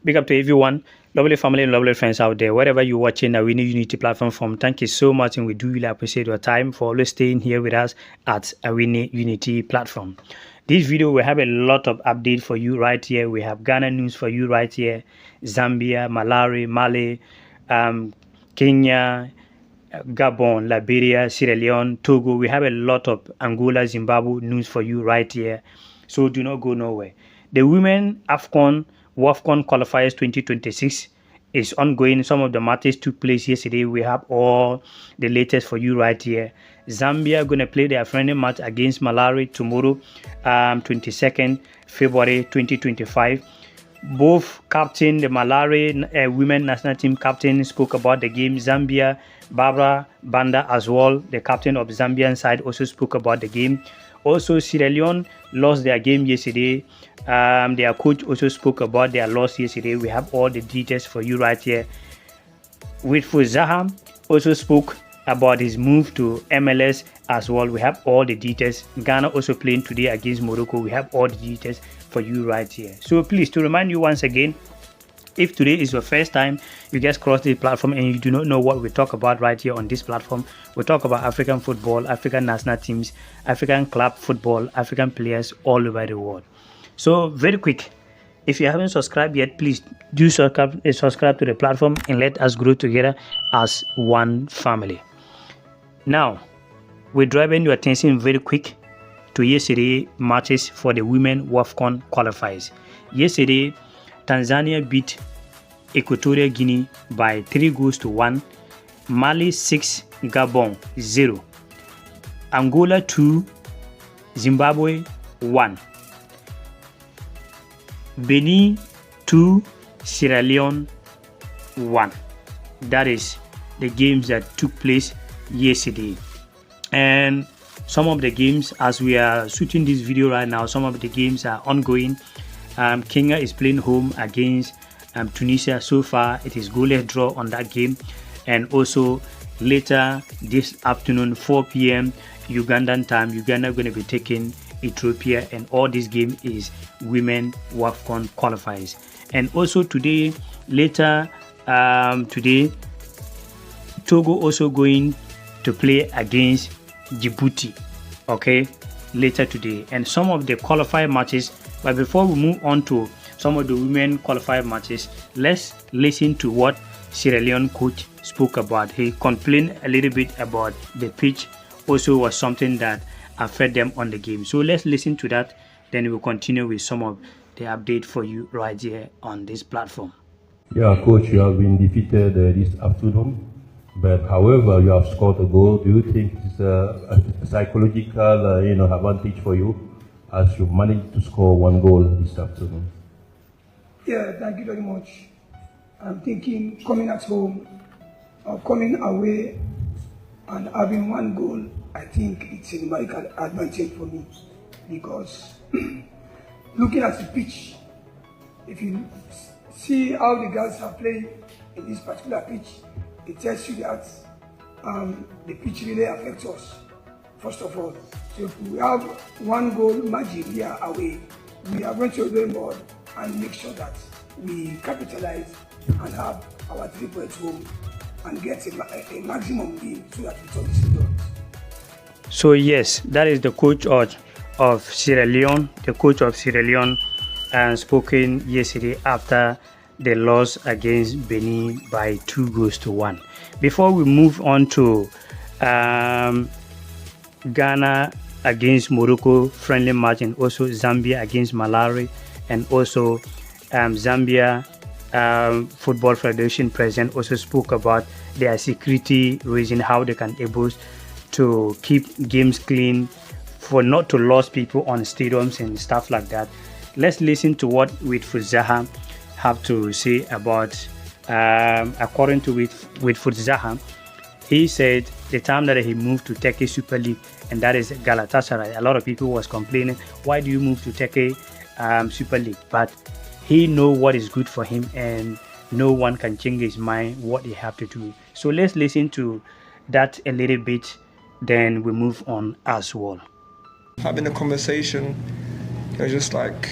Big up to everyone, lovely family and lovely friends out there, wherever you're watching Awini Unity platform from. Thank you so much, and we do really appreciate your time for always staying here with us at Awini Unity platform. This video will have a lot of updates for you right here. We have Ghana news for you right here, Zambia, Malawi, Mali, Kenya, Gabon, Liberia, Sierra Leone, Togo. We have a lot of Angola, Zimbabwe news for you right here. So do not go nowhere. The women AFCON WAFCON qualifiers 2026 is ongoing. Some of the matches took place yesterday. We have all the latest for you right here. Zambia going to play their friendly match against Malawi tomorrow, 22nd February 2025. Both captain, the Malawi women national team captain, spoke about the game. Zambia, Barbara Banda as well, the captain of Zambian side, also spoke about the game. Also, Sierra Leone lost their game yesterday. Their coach also spoke about their loss yesterday. We have all the details for you right here. Whitfield Zaha also spoke about his move to MLS as well. We have all the details. Ghana also playing today against Morocco. We have all the details for you right here. So please, to remind you once again, if today is your first time you just cross the platform and you do not know what we talk about right here on this platform, we talk about African football, African national teams, African club football, African players all over the world. So very quick, if you haven't subscribed yet, please do subscribe to the platform and let us grow together as one family. Now, we're driving your attention very quick to yesterday matches for the women WAFCON qualifiers. Yesterday, Tanzania beat Equatorial Guinea by 3-1, Mali 6, Gabon 0, Angola 2, Zimbabwe 1, Benin 2, Sierra Leone 1. That is the games that took place yesterday. And some of the games, as we are shooting this video right now, some of the games are ongoing. Kenya is playing home against Tunisia. So far, it is goalless draw on that game. And also later this afternoon, 4 p.m. Ugandan time, Uganda going to be taking Ethiopia, and all this game is women WAFCON qualifiers. And also today, later today, Togo also going to play against Djibouti, okay, later today. And some of the qualifier matches. But before we move on to some of the women qualifier matches, let's listen to what Sierra Leone coach spoke about. He complained a little bit about the pitch. Also was something that affected them on the game. So let's listen to that. Then we'll continue with some of the update for you right here on this platform. Yeah, coach, you have been defeated this afternoon. But however, you have scored a goal. Do you think it's a psychological advantage for you as you managed to score one goal this afternoon? Yeah, thank you very much. I'm thinking coming at home or coming away and having one goal, I think it's a numerical advantage for me, because looking at the pitch, if you see how the girls are playing in this particular pitch, it tells you that the pitch really affects us, first of all. So if we have one goal margin here away, we are going to go more and make sure that we capitalize and have our 3 points home and get a maximum win so that we turn this result. So yes, that is the coach of Sierra Leone, spoken yesterday after the loss against Benin by 2-1. Before we move on to Ghana against Morocco friendly match, and also Zambia against Malawi, and also Zambia Football Federation president also spoke about their security reason, how they can able to keep games clean for not to lose people on stadiums and stuff like that. Let's listen to what Whitfield Zaha have to say about according to Whitfield Zaha. He said the time that he moved to Turkey Super League, and that is Galatasaray, a lot of people was complaining, why do you move to Turkey Super League? But he know what is good for him, and no one can change his mind what he have to do. So let's listen to that a little bit, then we move on as well. Having a conversation, it was just like,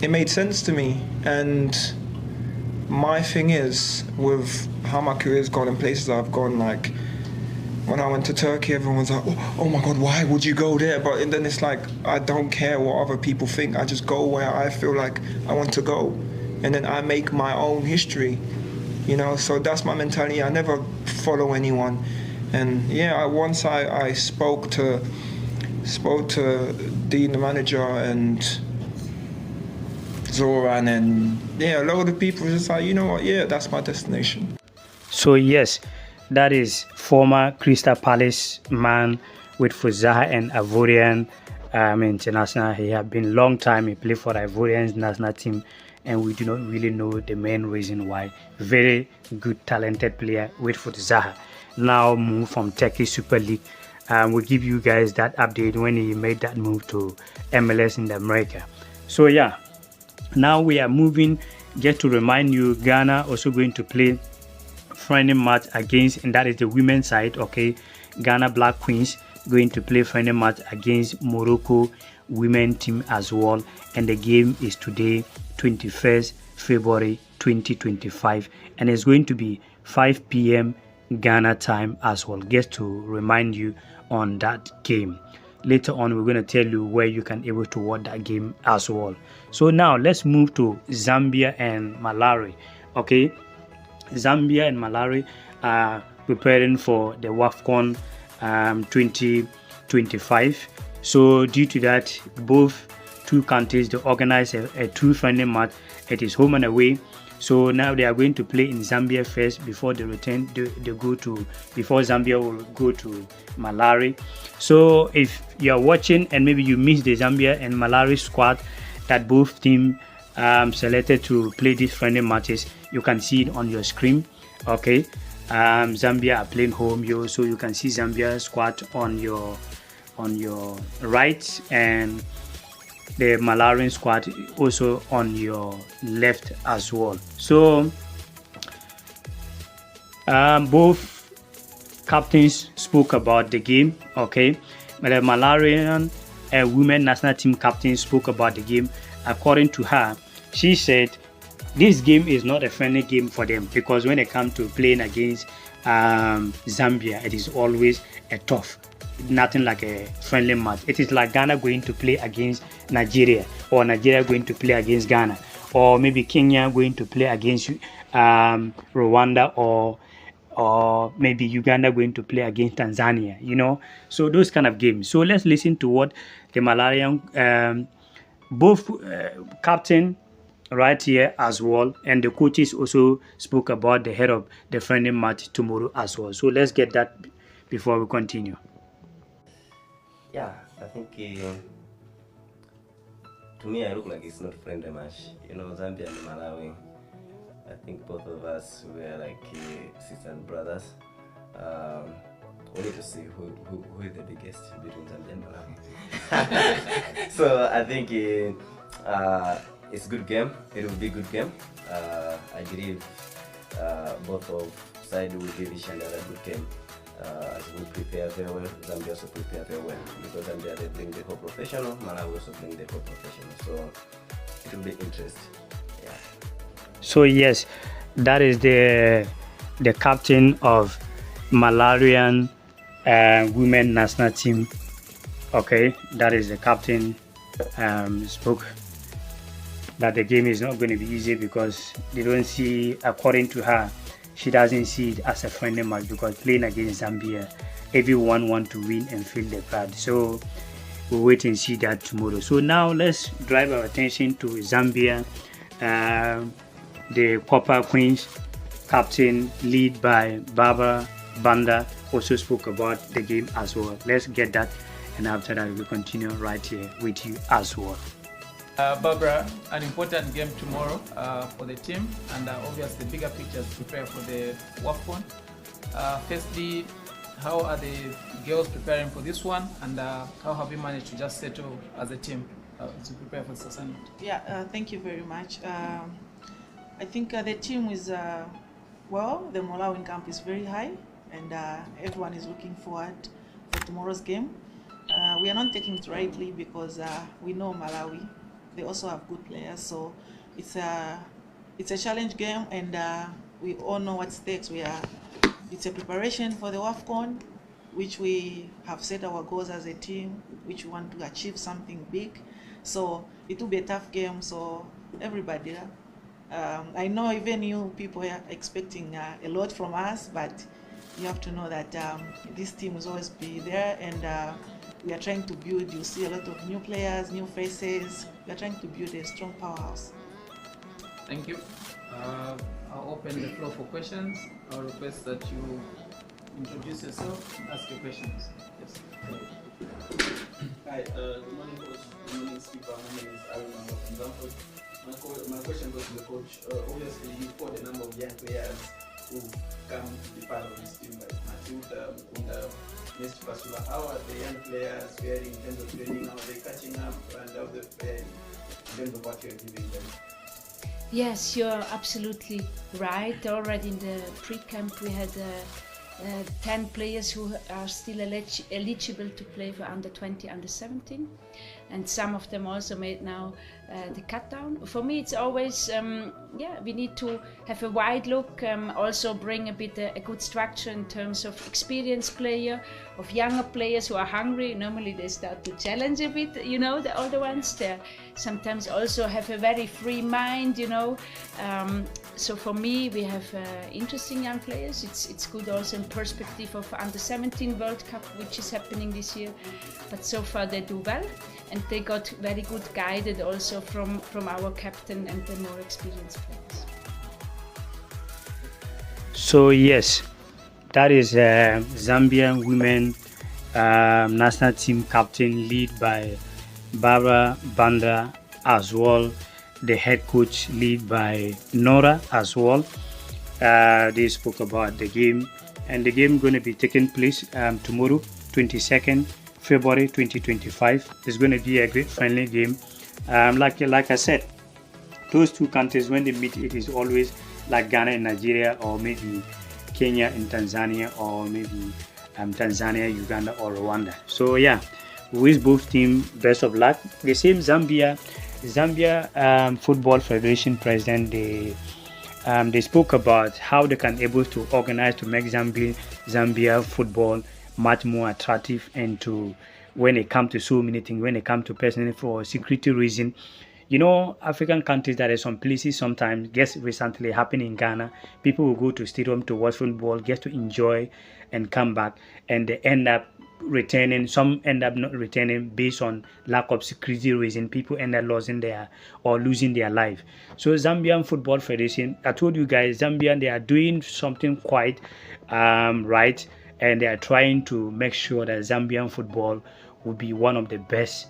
it made sense to me. And my thing is, with how my career's gone and places I've gone, like when I went to Turkey, everyone was like, oh my God, why would you go there? But then it's like, I don't care what other people think. I just go where I feel like I want to go. And then I make my own history, you know? So that's my mentality. I never follow anyone. And yeah, once I spoke to Dean, the manager, and Zoran, and yeah, a lot of the people were just like, you know what, yeah, that's my destination. So yes, that is former Crystal Palace man with Fuzaha and Ivorian international. He had been long time. He played for the Ivorian national team, and we do not really know the main reason why. Very good, talented player with Fuzaha. Now move from Turkish Super League. We'll give you guys that update when he made that move to MLS in America. So yeah, now we are moving. Just to remind you, Ghana also going to play friendly match against, and that is the women's side. Okay, Ghana Black Queens going to play friendly match against Morocco women team as well, and the game is today, 21st February 2025, and it's going to be 5 p.m. Ghana time as well. Just to remind you on that game. Later on, we're going to tell you where you can able to watch that game as well. So now let's move to Zambia and Malawi. Okay, Zambia and Malawi are preparing for the AFCON 2025. So due to that, both two countries, they organize a two friendly match. It is home and away. So now they are going to play in Zambia first before they return. Before Zambia will go to Malawi. So if you are watching and maybe you missed the Zambia and Malawi squad that both teams selected to play these friendly matches, you can see it on your screen. Okay, Zambia are playing home, so you can see Zambia squad on your right, and the Malawian squad also on your left as well. So both captains spoke about the game. Okay, but the Malawian women national team captain spoke about the game. According to her, she said this game is not a friendly game for them, because when it comes to playing against Zambia, it is always a tough, nothing like a friendly match. It is like Ghana going to play against Nigeria, or Nigeria going to play against Ghana, or maybe Kenya going to play against Rwanda, or maybe Uganda going to play against Tanzania, so those kind of games. So let's listen to what the Malawian both captain right here as well, and the coaches also spoke about the head of the friendly match tomorrow as well. So let's get that before we continue. Yeah, I think to me I look like it's not friendly match. Zambia and Malawi, I think both of us were like sisters and brothers. We need to see who is the biggest between Zambia and Malawi. So I think it's a good game. It will be a good game. I believe both of sides will give each other a good game. As we prepare very well, Zambia also prepare very well, because Zambia they bring the whole professional, Malawi also bring the whole professional. So it will be interesting. Yeah. So yes, that is the captain of Malawian women national team. Okay, that is the captain spoke that the game is not going to be easy, because they don't see, according to her, she doesn't see it as a friendly match, because playing against Zambia, everyone wants to win and feel the pride. So we'll wait and see that tomorrow. So now let's drive our attention to Zambia. The Copper Queens captain, lead by Barbara Banda, also spoke about the game as well. Let's get that, and after that we'll continue right here with you as well. Barbara, an important game tomorrow for the team, and obviously the bigger pictures to prepare for the AFCON. Firstly, how are the girls preparing for this one, and how have you managed to just settle as a team to prepare for this assignment? Yeah, thank you very much. I think the team is, the Malawian camp is very high, and everyone is looking forward for tomorrow's game. We are not taking it rightly, because we know Malawi. they also have good players. So it's a challenge game, and we all know what stakes we are. It's a preparation for the AFCON, which we have set our goals as a team, which we want to achieve something big. So it will be a tough game. So everybody, I know even you people are expecting a lot from us, but you have to know that this team will always be there, and we are trying to build. You see a lot of new players, new faces. We are trying to build a strong powerhouse. Thank you. I'll open the floor for questions. I'll request that you introduce yourself and ask your questions. Yes. Hi, good morning, coach. Good morning, speaker. My name is Awini from Zambia. My question goes to the coach. Obviously, you've got a number of young players who come to be part of this team, like Matilda and Mr. Pasula. How are the young players faring in terms of training? How are they catching up, and how they faring in terms of what you're giving them? Yes, you're absolutely right. Already in the pre-camp we had 10 players who are still eligible to play for under 20, under 17, and some of them also made now the cut down. For me it's always, we need to have a wide look, also bring a bit a good structure in terms of experienced player, of younger players who are hungry. Normally they start to challenge a bit, the older ones. They sometimes also have a very free mind, so for me we have interesting young players. It's good also in perspective of under 17 World Cup, which is happening this year, but so far they do well, and they got very good guided also from our captain and the more experienced players. So yes, that is Zambian women national team captain, lead by Barbara Banda as well. The head coach, lead by Nora as well. They spoke about the game, and the game going to be taking place tomorrow, 22nd February 2025. It's going to be a great friendly game. Like I said, those two countries, when they meet, it is always like Ghana and Nigeria, or maybe Kenya and Tanzania, or maybe Tanzania, Uganda, or Rwanda. So yeah, we wish both teams best of luck. The same Zambia Football Federation president, they spoke about how they can able to organize to make Zambia football much more attractive, and to when it comes to so many things, when it comes to personally for security reason. African countries, there are some places sometimes, guess recently happened in Ghana, people will go to stadium to watch football, get to enjoy and come back, and they end up returning. Some end up not returning based on lack of security reason. People end up losing their life. So Zambian Football Federation, I told you guys, Zambian, they are doing something quite right, and they are trying to make sure that Zambian football will be one of the best,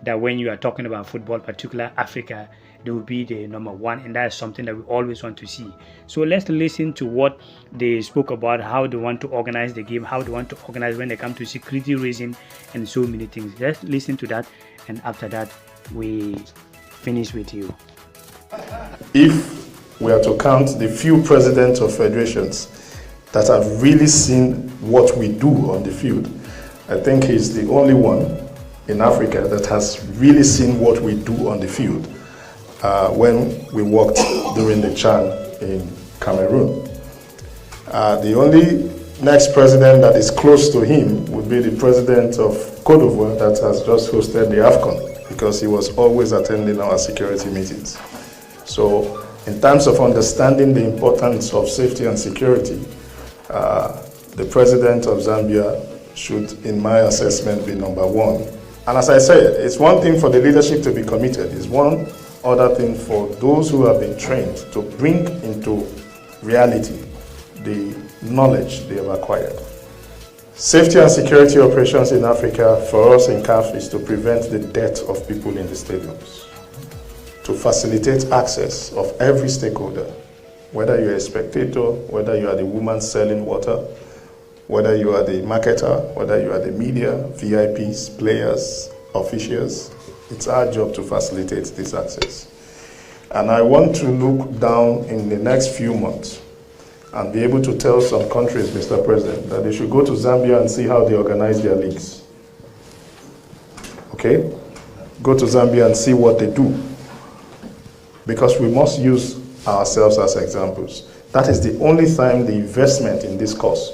that when you are talking about football, particular Africa, they will be the number one, and that is something that we always want to see. So let's listen to what they spoke about, how they want to organize the game, how they want to organize when they come to security reason, and so many things. Let's listen to that, and after that we finish with you. If we are to count the few presidents of federations that have really seen what we do on the field, I think he's the only one in Africa that has really seen what we do on the field when we worked during the CHAN in Cameroon. The only next president that is close to him would be the president of Côte d'Ivoire that has just hosted the AFCON, because he was always attending our security meetings. So in terms of understanding the importance of safety and security, the president of Zambia should, in my assessment, be number one. And as I said, it's one thing for the leadership to be committed. It's one other thing for those who have been trained to bring into reality the knowledge they have acquired. Safety and security operations in Africa for us in CAF is to prevent the death of people in the stadiums, to facilitate access of every stakeholder, whether you're a spectator, whether you are the woman selling water, whether you are the marketer, whether you are the media, VIPs, players, officials. It's our job to facilitate this access. And I want to look down in the next few months and be able to tell some countries, Mr. President, that they should go to Zambia and see how they organize their leagues. Okay? Go to Zambia and see what they do. because we must use ourselves as examples. That is the only time the investment in this course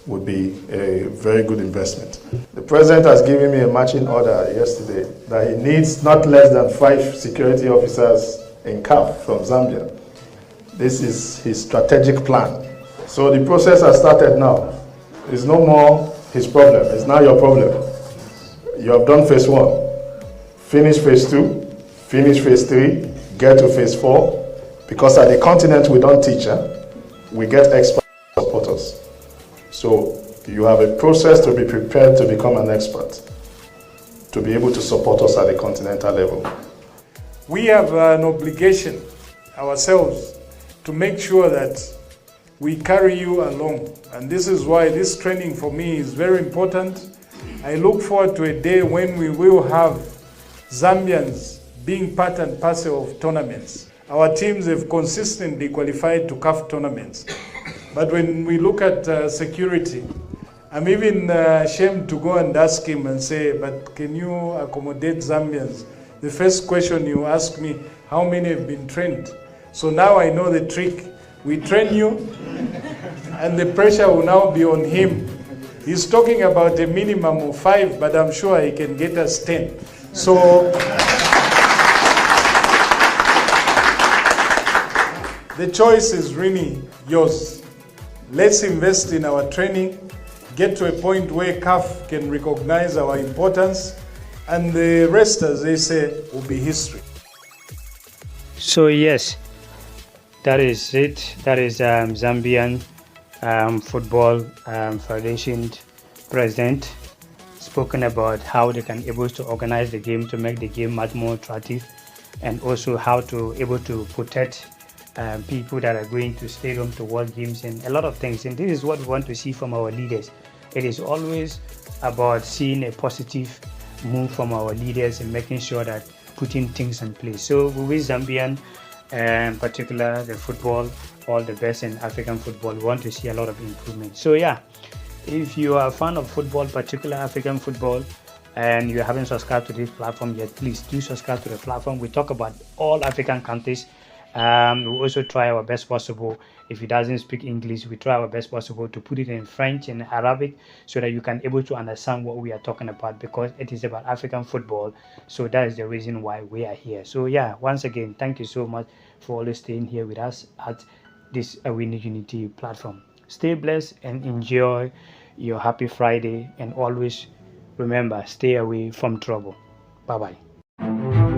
would be a very good investment. The president has given me a marching order yesterday that he needs not less than 5 security officers in CAF from Zambia. This is his strategic plan. So the process has started now. It's no more his problem, it's now your problem. You have done phase 1, finish phase 2, finish phase 3, get to phase 4, because at the continent we don't teach, we get experts to support us. So you have a process to be prepared to become an expert, to be able to support us at the continental level. We have an obligation ourselves to make sure that we carry you along. And this is why this training for me is very important. I look forward to a day when we will have Zambians being part and parcel of tournaments. Our teams have consistently qualified to CAF tournaments. But when we look at security, I'm even ashamed to go and ask him and say, but can you accommodate Zambians? The first question you ask me, how many have been trained? So now I know the trick. We train you, and the pressure will now be on him. He's talking about a minimum of 5, but I'm sure he can get us 10. So the choice is really yours. Let's invest in our training, get to a point where CAF can recognize our importance, and the rest, as they say, will be history. So yes, that is it. That is Zambian Football Federation president spoken about how they can able to organize the game to make the game much more attractive, and also how to able to protect people that are going to stadium to watch games and a lot of things. And this is what we want to see from our leaders. It is always about seeing a positive move from our leaders and making sure that putting things in place. So we wish Zambian, in particular the football, all the best in African football. We want to see a lot of improvement. So yeah, if you are a fan of football, particular African football, and you haven't subscribed to this platform yet, please do subscribe to the platform. We talk about all African countries. We also try our best possible. If he doesn't speak English, we try our best possible to put it in French and Arabic so that you can able to understand what we are talking about, because it is about African football. So that is the reason why we are here. So yeah, once again, thank you so much for always staying here with us at this Awini Unity platform. Stay blessed and enjoy your happy Friday, and always remember, stay away from trouble. Bye bye.